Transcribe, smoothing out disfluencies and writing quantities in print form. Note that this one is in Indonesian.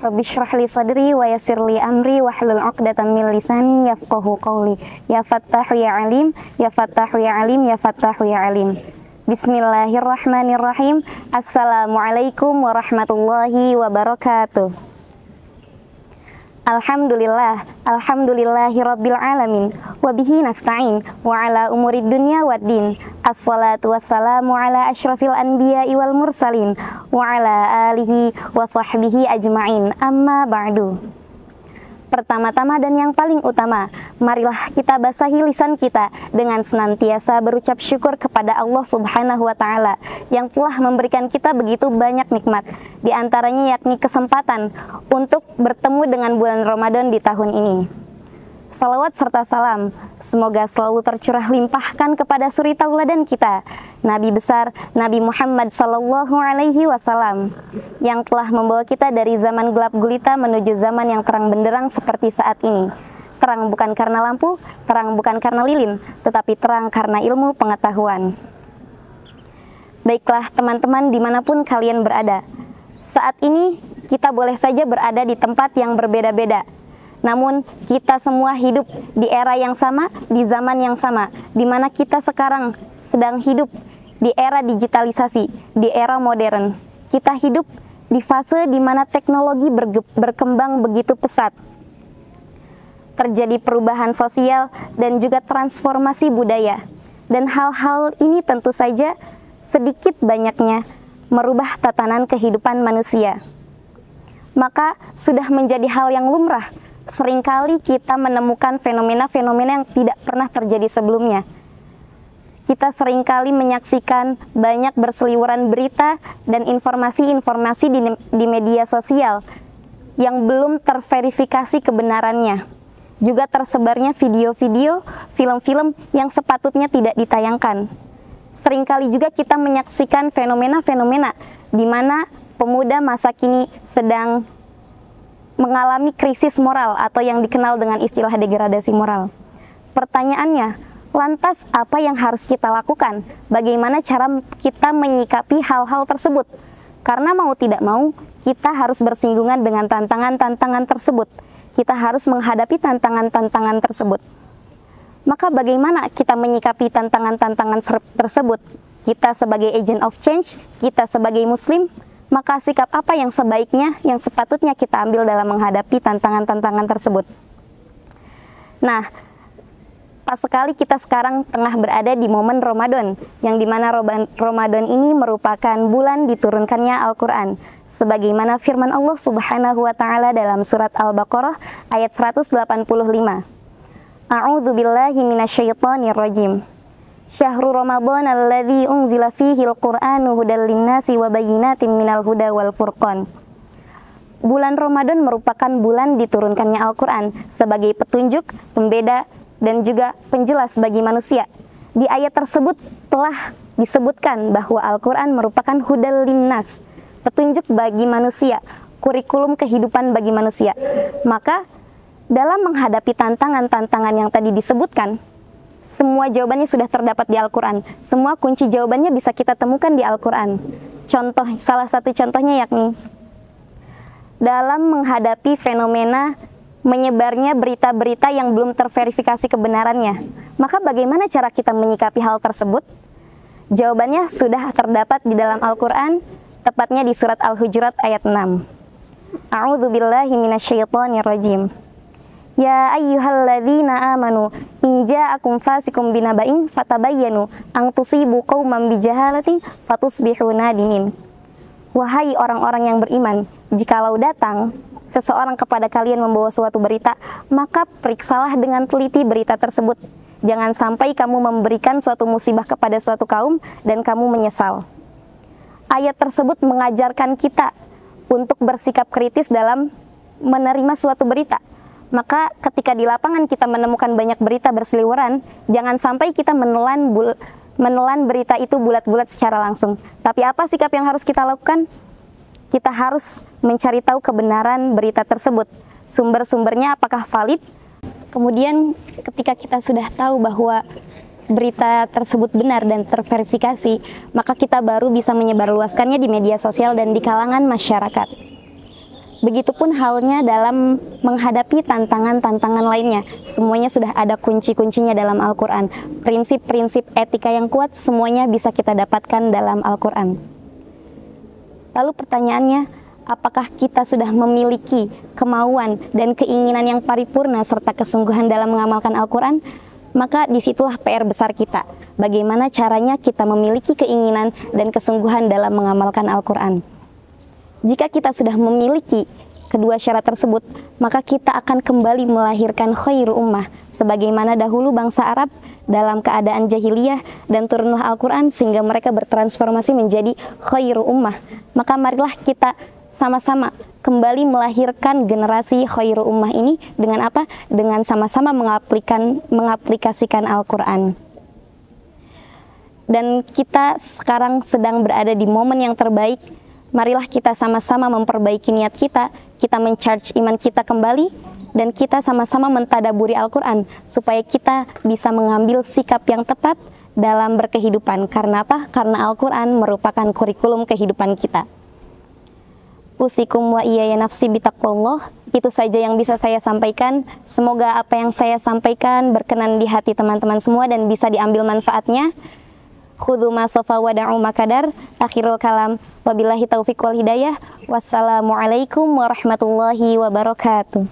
Rabbi shrah li sadri wa yassir li amri wahlul 'uqdatam min lisani yafqahu qawli. Ya Fattahu ya Alim, ya Fattahu ya Alim, ya Fattahu ya Alim. Bismillahirrahmanirrahim. Assalamualaikum warahmatullahi wabarakatuh. Alhamdulillah, alhamdulillahi rabbil alamin, wabihi nasta'in, wa ala umurid dunya waddin. Assalatu wassalamu ala ashrafil anbiya'i wal mursalin, wa ala alihi wa sahbihi ajma'in, amma ba'du. Pertama-tama dan yang paling utama, marilah kita basahi lisan kita dengan senantiasa berucap syukur kepada Allah Subhanahu wa Ta'ala yang telah memberikan kita begitu banyak nikmat, di antaranya yakni kesempatan untuk bertemu dengan bulan Ramadan di tahun ini. Salawat serta salam semoga selalu tercurah limpahkan kepada suri tauladan kita, Nabi besar Nabi Muhammad sallallahu alaihi wasallam, yang telah membawa kita dari zaman gelap gulita menuju zaman yang terang benderang seperti saat ini. Terang bukan karena lampu, terang bukan karena lilin, tetapi terang karena ilmu pengetahuan. Baiklah teman-teman, dimanapun kalian berada, saat ini kita boleh saja berada di tempat yang berbeda-beda, namun kita semua hidup di era yang sama, di zaman yang sama, di mana kita sekarang sedang hidup di era digitalisasi, di era modern. Kita hidup di fase di mana teknologi berkembang begitu pesat. Terjadi perubahan sosial dan juga transformasi budaya. Dan hal-hal ini tentu saja sedikit banyaknya merubah tatanan kehidupan manusia. Maka sudah menjadi hal yang lumrah seringkali kita menemukan fenomena-fenomena yang tidak pernah terjadi sebelumnya. Kita seringkali menyaksikan banyak berseliweran berita dan informasi-informasi di media sosial yang belum terverifikasi kebenarannya. Juga tersebarnya video-video, film-film yang sepatutnya tidak ditayangkan. Seringkali juga kita menyaksikan fenomena-fenomena di mana pemuda masa kini sedang mengalami krisis moral atau yang dikenal dengan istilah degradasi moral. Pertanyaannya, lantas apa yang harus kita lakukan? Bagaimana cara kita menyikapi hal-hal tersebut? Karena mau tidak mau, kita harus bersinggungan dengan tantangan-tantangan tersebut. Kita harus menghadapi tantangan-tantangan tersebut. Maka bagaimana kita menyikapi tantangan-tantangan tersebut? Kita sebagai agent of change, kita sebagai muslim, maka sikap apa yang sebaiknya, yang sepatutnya kita ambil dalam menghadapi tantangan-tantangan tersebut? Nah, pas sekali kita sekarang tengah berada di momen Ramadan, yang dimana Ramadan ini merupakan bulan diturunkannya Al-Quran, sebagaimana firman Allah Subhanahu wa Ta'ala dalam surat Al-Baqarah ayat 185. A'udzu billahi minasyaitonir rajim. Syahrul Ramadan alladzi unzila fihi al-Qur'anu hudal linnasi wa bayyinatin minal huda wal furqan. Bulan Ramadan merupakan bulan diturunkannya Al-Quran sebagai petunjuk, pembeda, dan juga penjelas bagi manusia. Di ayat tersebut telah disebutkan bahwa Al-Quran merupakan hudal linnas, petunjuk bagi manusia, kurikulum kehidupan bagi manusia. Maka dalam menghadapi tantangan-tantangan yang tadi disebutkan, semua jawabannya sudah terdapat di Al-Quran. Semua kunci jawabannya bisa kita temukan di Al-Quran. Salah satu contohnya yakni dalam menghadapi fenomena menyebarnya berita-berita yang belum terverifikasi kebenarannya. Maka bagaimana cara kita menyikapi hal tersebut? Jawabannya sudah terdapat di dalam Al-Quran, tepatnya di surat Al-Hujurat ayat 6. A'udzu billahi minasyaitonir rajim. Ya ayyuhalladzina amanu in ja'akum fasikum binaba'in fatabayyanu an tusibu qauman bijahalatin fatusbihu nadimin. Wahai orang-orang yang beriman, jikalau datang seseorang kepada kalian membawa suatu berita, maka periksalah dengan teliti berita tersebut. Jangan sampai kamu memberikan suatu musibah kepada suatu kaum dan kamu menyesal. Ayat tersebut mengajarkan kita untuk bersikap kritis dalam menerima suatu berita. Maka ketika di lapangan kita menemukan banyak berita berseliweran, jangan sampai kita menelan berita itu bulat-bulat secara langsung. Tapi apa sikap yang harus kita lakukan? Kita harus mencari tahu kebenaran berita tersebut. Sumber-sumbernya apakah valid? Kemudian ketika kita sudah tahu bahwa berita tersebut benar dan terverifikasi, maka kita baru bisa menyebarluaskannya di media sosial dan di kalangan masyarakat. Begitupun halnya dalam menghadapi tantangan-tantangan lainnya. Semuanya sudah ada kunci-kuncinya dalam Al-Quran. Prinsip-prinsip etika yang kuat semuanya bisa kita dapatkan dalam Al-Quran. Lalu pertanyaannya, apakah kita sudah memiliki kemauan dan keinginan yang paripurna serta kesungguhan dalam mengamalkan Al-Quran? Maka disitulah PR besar kita. Bagaimana caranya kita memiliki keinginan dan kesungguhan dalam mengamalkan Al-Quran? Jika kita sudah memiliki kedua syarat tersebut, maka kita akan kembali melahirkan khairu ummah, sebagaimana dahulu bangsa Arab dalam keadaan jahiliyah dan turunlah Al-Quran sehingga mereka bertransformasi menjadi khairu ummah. Maka marilah kita sama-sama kembali melahirkan generasi khairu ummah ini dengan apa? Dengan sama-sama mengaplikasikan Al-Quran. Dan kita sekarang sedang berada di momen yang terbaik. Marilah kita sama-sama memperbaiki niat kita men-charge iman kita kembali, dan kita sama-sama mentadaburi Al-Quran, supaya kita bisa mengambil sikap yang tepat dalam berkehidupan. Karena apa? Karena Al-Quran merupakan kurikulum kehidupan kita. Usikum wa iyaya nafsi bitaqwallah. Itu saja yang bisa saya sampaikan. Semoga apa yang saya sampaikan berkenan di hati teman-teman semua dan bisa diambil manfaatnya. Khudhu ma sofa wa da'u ma kadar. Akhirul kalam. Wabillahi taufiq wal hidayah. Wassalamualaikum warahmatullahi wabarakatuh.